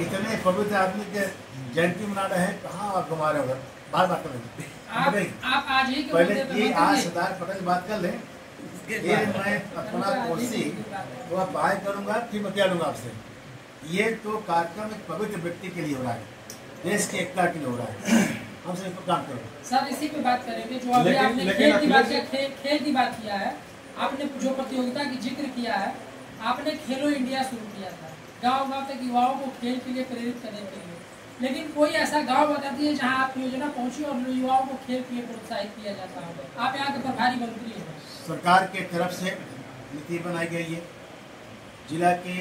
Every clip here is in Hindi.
इतने पवित्र आदमी के जयंती मना रहे हैं, कहाँ आप घुमा रहे हो? बार बात कर रहे हैं आप आज ही पहले ये आज सरदार पटेल बात कर लें, ये मैं अपना कुर्सी वो आप बाय करूंगा, फिर मैं क्या लूंगा आपसे। ये तो कार्यक्रम एक पवित्र व्यक्ति के लिए हो रहा है, देश की एकता के लिए हो रहा है, हम सब इसको काम करेंगे। सर इसी पे बात करेंगे जो अभी आपने खेल की बात किया है, आपने जो प्रतियोगिता की जिक्र किया है, आपने खेलो इंडिया शुरू किया था गांव-गांव तक युवाओं को खेल के लिए प्रेरित करने के लिए, लेकिन कोई ऐसा गांव बताती है जहां आप योजना पहुंची और युवाओं को खेल के लिए प्रोत्साहित किया जाता है? आप यहाँ के प्रभारी मंत्री हैं। सरकार के तरफ से नीति बनाई गई है, जिला के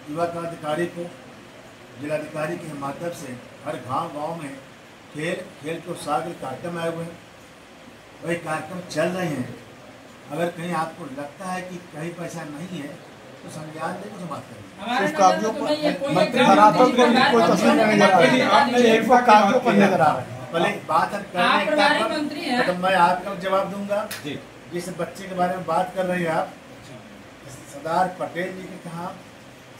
युवा पदाधिकारी को जिलाधिकारी के माध्यम से हर गांव में खेल के उत्साह के कार्यक्रम आए हुए हैं, वही कार्यक्रम चल रहे हैं। अगर कहीं आपको लगता है कि कहीं पैसा नहीं है तो संज्ञान दे, तो बात करें। पहले बात करने तो मैं आपका जवाब दूंगा। जिस बच्चे के बारे में बात कर रहे हैं आप, सरदार पटेल जी के कहा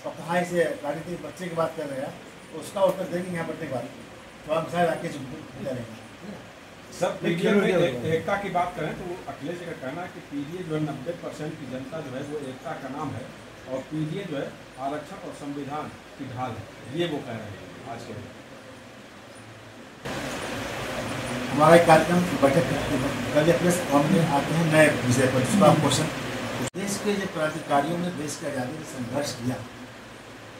और कहाँ से राजनीतिक बच्चे की बात कर रहे हैं, उसका उत्तर देंगे यहाँ बच्चे की बात, तो हम शायद आके चलेंगे। सब पीडीए में एकता की बात करें तो अखिलेश जी का कहना है कि पीडीए जो है 90% की जनता जो है वो एकता का नाम है, और पीडीए जो है आरक्षण और संविधान की ढाल है, ये वो कह रहे हैं आज के दिन। हमारा कार्यक्रम बैठक में आते हैं नए विषय पर, जिसका क्वेश्चन देश के जो क्रांतिकारियों ने देश की आज़ादी में संघर्ष किया,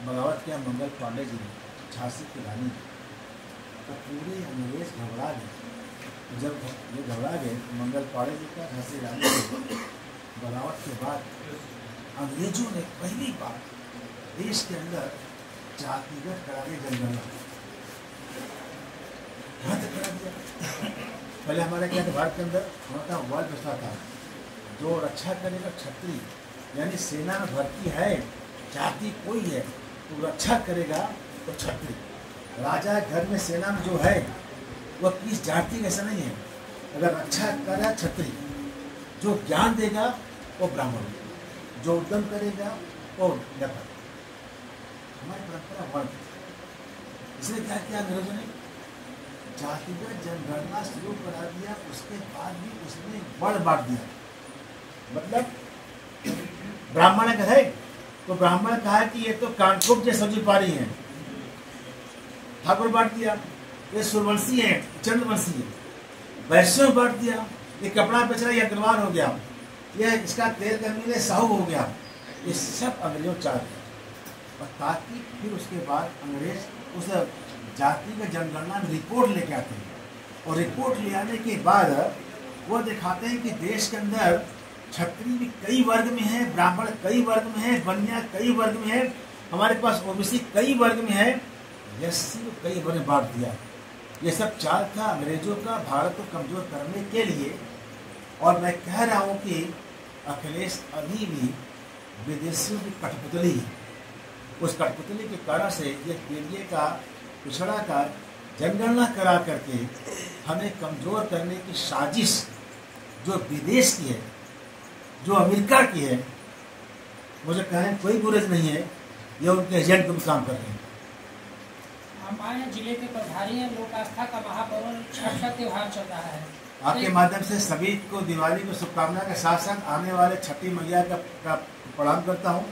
बगावत किया मंगल पांडे जी ने, झांसी की रानी, तो पूरे अंग्रेज घबरा गए। जब ये घबरा गए मंगल पांडे जी का झांसी रानी बगावत के बाद अंग्रेजों ने पहली बार देश के अंदर जातिगत करा के जनगणना करा दिया। पहले हमारे क्या था, भारत के अंदर हमारा वर्ग व्यवस्था था, जो रक्षा करेगा क्षत्रिय, यानी सेना में भर्ती है, जाति कोई है तो रक्षा करेगा तो क्षत्रिय। राजा घर में सेना में जो है वह किस जाति ऐसा नहीं है, अगर रक्षा करेगा क्षत्रिय, जो ज्ञान देगा वो ब्राह्मण, जो उद्यम करेगा वो व्यापार। हमारी परंपरा वर्ण, इसलिए क्या किया अंग्रेजों ने, जातिगत जनगणना शुरू करा दिया, उसके बाद भी उसने वर्ण बांट दिया। मतलब ब्राह्मण का है तो ब्राह्मण कहा कि ये तो कांटकुप जैसे सब्जी पा रही है, ठाकुर बांट दिया, ये सूर्यवंशी है, चंद्रवंशी है। वैश्य बांट दिया, ये कपड़ा बेच रहा है, ये अग्रवाल हो गया, ये इसका तेल कर्मी साहू हो गया। ये सब अंग्रेजों चाह दिया, और ताकि फिर उसके बाद अंग्रेज उस जाति का जनगणना में रिपोर्ट लेके आते हैं, और रिपोर्ट ले आने के बाद वो दिखाते हैं कि देश के अंदर क्षत्रिय भी कई वर्ग में है, ब्राह्मण कई वर्ग में है, बनिया कई वर्ग में है, हमारे पास ओबीसी कई वर्ग में है, एससी को कई वर्ग में बांट दिया। ये सब चाल था अंग्रेजों का भारत को कमजोर करने के लिए। और मैं कह रहा हूँ कि अखिलेश अभी भी विदेशियों की कठपुतली है, उस कठपुतली के कारण से ये पीडीए का पिछड़ा का जनगणना करा करके हमें कमजोर करने की साजिश जो विदेश की है, जो अमेरिका की है, मुझे कहने कोई गुरेज नहीं है, ये उनके एजेंट को काम कर रहे हैं। हमारे जिले के प्रभारी हैं, लोक आस्था का महापर्व छठ का त्योहार चल रहा है, आपके माध्यम से सभी को दिवाली को शुभकामना के साथ साथ आने वाले छठी मैया का प्रणाम करता हूँ।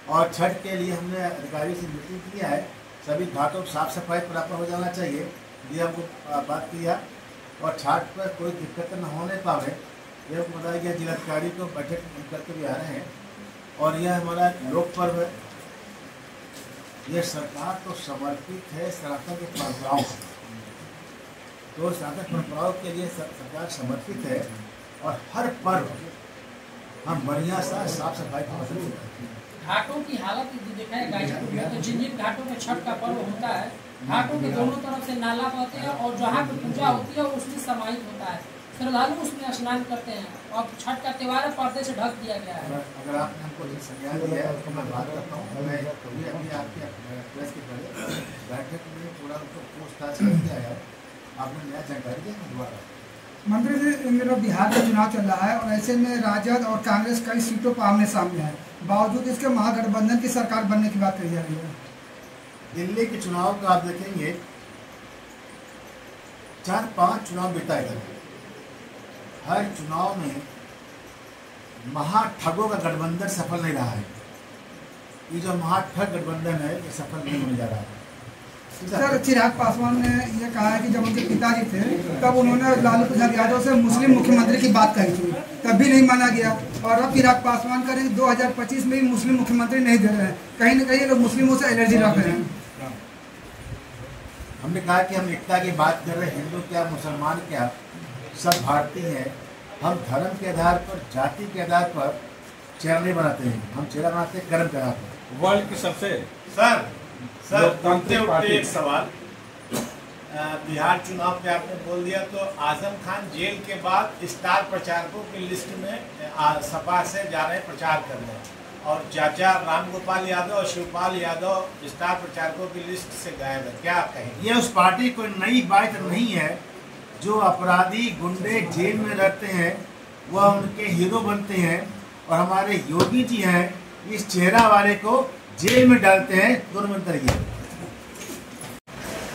और छठ के लिए हमने अधिकारी से मीटिंग किया है, सभी घाटों की साफ सफाई प्रॉपर हो जाना चाहिए, ये हमको बात किया, और छठ पर कोई दिक्कत न होने पावे यह बताया गया। जिलाधिकारी को बैठक करके भी आ रहे हैं, और यह हमारा लोक पर्व है, यह सरकार को समर्पित है सनातन के परंपराओं से, तो सनातन परंपराओं के लिए सरकार समर्पित है, और हर पर्व हम बढ़िया सा साफ सफाई का मतलब करते हैं। घाटों की हालत देखा है गाजीपुर में, तो जिन घाटों में छठ का पर्व होता है, घाटों के दोनों तरफ से नाला बहते हैं, और जहाँ पे पूजा होती है उसमें समाहित होता है, श्रद्धालु उसमें स्नान करते हैं, और छठ का त्योहार पर्दे से ढक दिया गया है। अगर आपने हमको संज्ञान दिया है तो मैं बात करता हूँ, मैं अभी आपके प्रेस के पहले बैठक में पूरा उनको पूछताछ करके आया, आपने नया जानकारी दिया दोबारा। मंत्री जी, इन दिनों बिहार में चुनाव चल रहा है, और ऐसे में राजद और कांग्रेस कई सीटों पर आमने सामने है, बावजूद इसके महागठबंधन की सरकार बनने की बात कही जा रही है। दिल्ली के चुनाव का आप देखेंगे 4-5 चुनाव बिताए गए, हर चुनाव में महाठगों का गठबंधन सफल नहीं रहा है। ये जो महाठग गठबंधन है ये सफल नहीं होने जा रहा है। सर, चिराग पासवान ने ये कहा है कि जब उनके पिताजी थे तब उन्होंने लालू प्रसाद यादव से मुस्लिम मुख्यमंत्री की बात कही थी, तब भी नहीं माना गया, और अब चिराग पासवान कह रहे हैं 2025 में भी मुस्लिम मुख्यमंत्री नहीं दे रहे हैं। कहीं ना कहीं लोग मुस्लिमों से एलर्जी रख रहे हैं। हमने कहा कि हम एकता की बात कर रहे हैं, हिंदू क्या मुसलमान क्या सब भारतीय हैं। हम धर्म के आधार पर, जाति के आधार पर चेहरा नहीं बनाते हैं, हम चेहरा बनाते हैं कर्म के आधार पर। वर्ल्ड की सबसे सर उठते एक सवाल, बिहार चुनाव पे आपने बोल दिया तो आजम खान जेल के बाद स्टार प्रचारकों की लिस्ट में सपा से जा रहे हैं प्रचार करने, और चाचा रामगोपाल यादव और शिवपाल यादव स्टार प्रचारकों की लिस्ट से गायब है, क्या कहेंगे? ये उस पार्टी कोई नई बात नहीं है। जो अपराधी गुंडे जेल में रहते हैं वह उनके हीरो बनते हैं, और हमारे योगी जी हैं इस चेहरा वाले को जेल में डालते हैं। दोनों में अंतर ये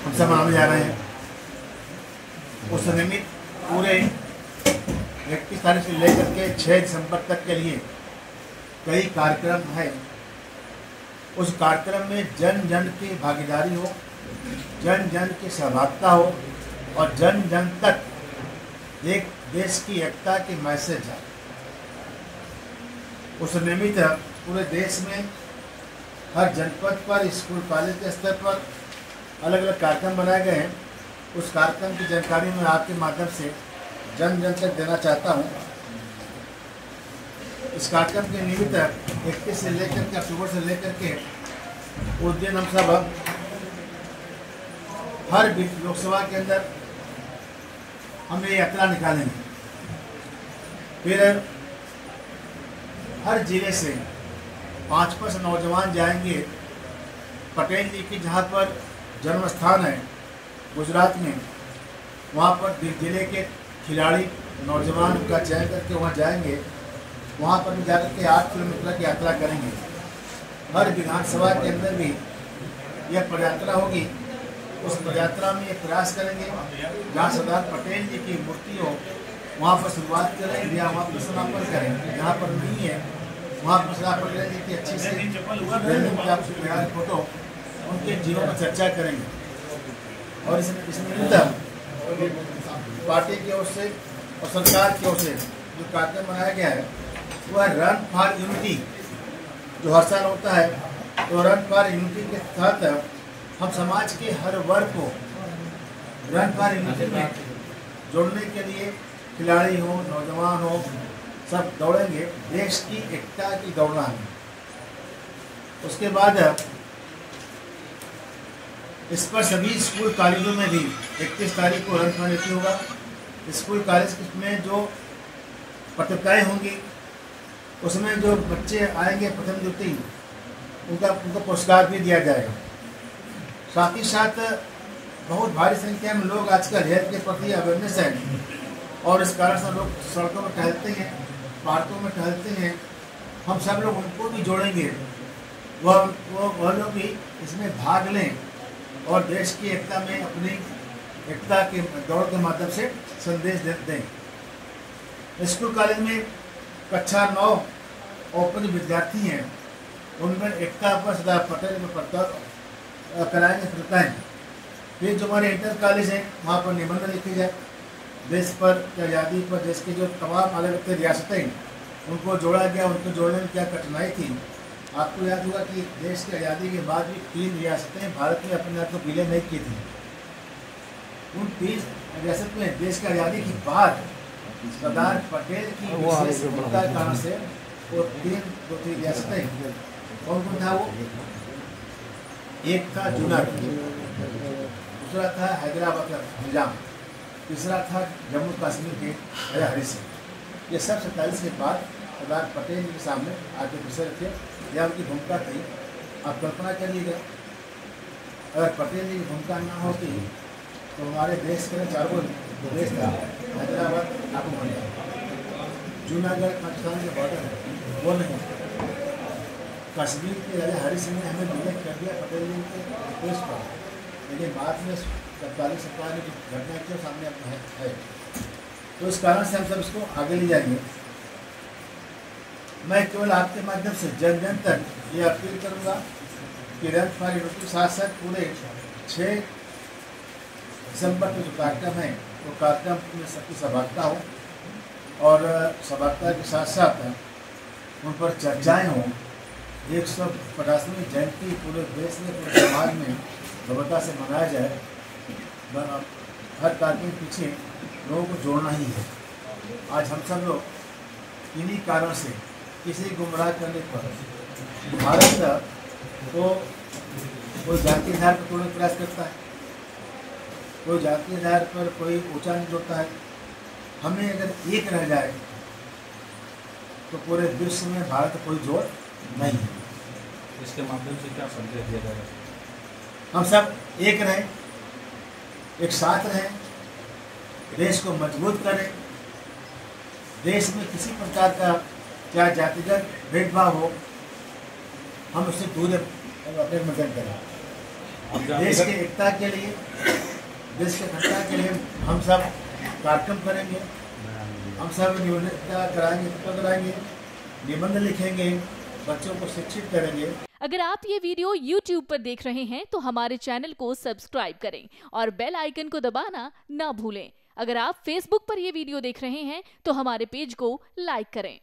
हम सब मनाने जा रहे हैं। उस निमित्त पूरे 31 तारीख से लेकर के 6 दिसंबर तक के लिए कई कार्यक्रम है। उस कार्यक्रम में जन जन की भागीदारी हो, जन जन की सहभागिता हो, और जन जन तक एक देश की एकता की मैसेज है। उस निमित्त पूरे देश में हर जनपद पर, स्कूल कॉलेज के स्तर पर अलग अलग कार्यक्रम बनाए गए हैं। उस कार्यक्रम की जानकारी मैं आपके माध्यम से जन जन तक देना चाहता हूं। इस कार्यक्रम के निमित्त 31 से लेकर के अक्टूबर से लेकर के उस दिन हम सब हर लोकसभा के अंदर हम ये यात्रा निकालेंगे। फिर हर जिले से 5-5 नौजवान जाएंगे पटेल जी की जहाँ पर जन्म स्थान है गुजरात में, वहाँ पर जिले के खिलाड़ी नौजवान का चयन करके वहाँ जाएंगे। वहाँ पर भी जाकर के 8 किलोमीटर की यात्रा करेंगे। हर विधानसभा के अंदर भी यह पदयात्रा होगी। उस पदयात्रा में ये प्रयास करेंगे जहाँ सरदार पटेल जी की मूर्ति हो वहाँ पर शुरुआत करें या वहाँ पर समापन करें। जहाँ पर नहीं है वहाँ पर सरदार पटेल जी की अच्छी से फोटो उनके जीवन पर चर्चा करेंगे। और इसमें पार्टी की ओर से और सरकार की ओर से जो कार्यक्रम बनाया गया है वह रन फॉर यूनिटी जो हर साल होता है, तो रन फॉर यूनिटी के तहत हम समाज के हर वर्ग को रन फॉर यूनिटी में जोड़ने के लिए खिलाड़ी हो, नौजवान हो, सब दौड़ेंगे। देश की एकता की दौड़ना है। उसके बाद इस पर सभी स्कूल कॉलेजों में भी 31 तारीख को रन फॉर यूनिटी होगा। स्कूल कॉलेज में जो प्रतियोगिताएं होंगी उसमें जो बच्चे आएंगे प्रथम द्वितीय उनको पुरस्कार भी दिया जाएगा। साथ ही साथ बहुत भारी संख्या में लोग आजकल हेल्थ के प्रति अवेयरनेस है, और इस कारण से लोग सड़कों में टहलते हैं, पार्कों में टहलते हैं। हम सब लोग उनको भी जोड़ेंगे, वह लोग भी इसमें भाग लें और देश की एकता में अपनी एकता के दौड़ के माध्यम से संदेश दें। स्कूल कॉलेज में कक्षा 9 ओपन विद्यार्थी हैं, उनमें एकता पर सरदार पटेल में प्रस्ताव कराएंगे प्रतियोगिताएँ। फिर जो हमारे इंटर कॉलेज हैं वहाँ पर निबंध लिखे जाए देश पर, आज़ादी पर, देश की जो तमाम अलग अलग रियासतें उनको जोड़ा गया, उनको जोड़ने में क्या कठिनाई थी। आपको याद होगा कि देश की आज़ादी के बाद भी 3 रियासतें भारत में अपने आप को विलय नहीं की थी। उन 3 रियासत में देश की आज़ादी के बाद सरदार पटेल की विशेष भूमिका के कारण से वो 3 रियासतें कौन कौन था वो? एक था जूनागढ़, दूसरा था हैदराबाद का निजाम, तीसरा था जम्मू कश्मीर के राजा हरि सिंह। ये सब 47 के बाद सरदार पटेल जी के सामने आके विषय रखे, यह उनकी भूमिका थी। आप कल्पना करिएगा अगर पटेल जी की भूमिका ना होती तो हमारे देश के 4 देश था, हैदराबाद आपको बन जाता, जूनागढ़ पाकिस्तान के बॉर्डर है वो नहीं। कश्मीर के राजा हरि सिंह ने हमें विलय कर दिया पटेल जी के रिक्वेस्ट पर, लेकिन बाद में तत्कालीन सरकार ने जो घटना की सामने है, तो इस कारण से हम सब इसको आगे ले जाएंगे। मैं केवल आपके माध्यम से जन जन तक ये अपील करूँगा कि रन फॉर यूनिटी के साथ साथ पूरे 6 दिसंबर को जो कार्यक्रम है वो कार्यक्रम में सबकी सहभागिता हो, और सहभागिता के साथ साथ उन पर चर्चाएँ हों। 150वीं जयंती पूरे देश में, पूरे समाज में भव्यता से मनाया जाए। हर कार्यक्रम के पीछे लोगों को जोड़ना ही है। आज हम सब लोग इन्हीं कारणों से किसी गुमराह करने पर भारत को कोई जाति आधार पर तोड़ने का प्रयास करता है, कोई जाति आधार पर कोई ऊंचा नहीं जोड़ता है। हमें अगर एक रह जाए तो पूरे विश्व में भारत कोई जोड़ नहीं है। इसके माध्यम से क्या संदेश दिया जाएगा? हम सब एक रहें, एक साथ रहें, देश को मजबूत करें। देश में किसी प्रकार का क्या जातिगत भेदभाव हो, हम उससे दूर अपने मदद करें। देश की एकता के लिए, देश की अखंडता के लिए हम सब कार्यक्रम करेंगे। हम सब निबंधता कराएंगे, निबंध लिखेंगे, बच्चों को शिक्षित करेंगे। अगर आप ये वीडियो YouTube पर देख रहे हैं तो हमारे चैनल को सब्सक्राइब करें और बेल आइकन को दबाना ना भूलें। अगर आप Facebook पर ये वीडियो देख रहे हैं तो हमारे पेज को लाइक करें।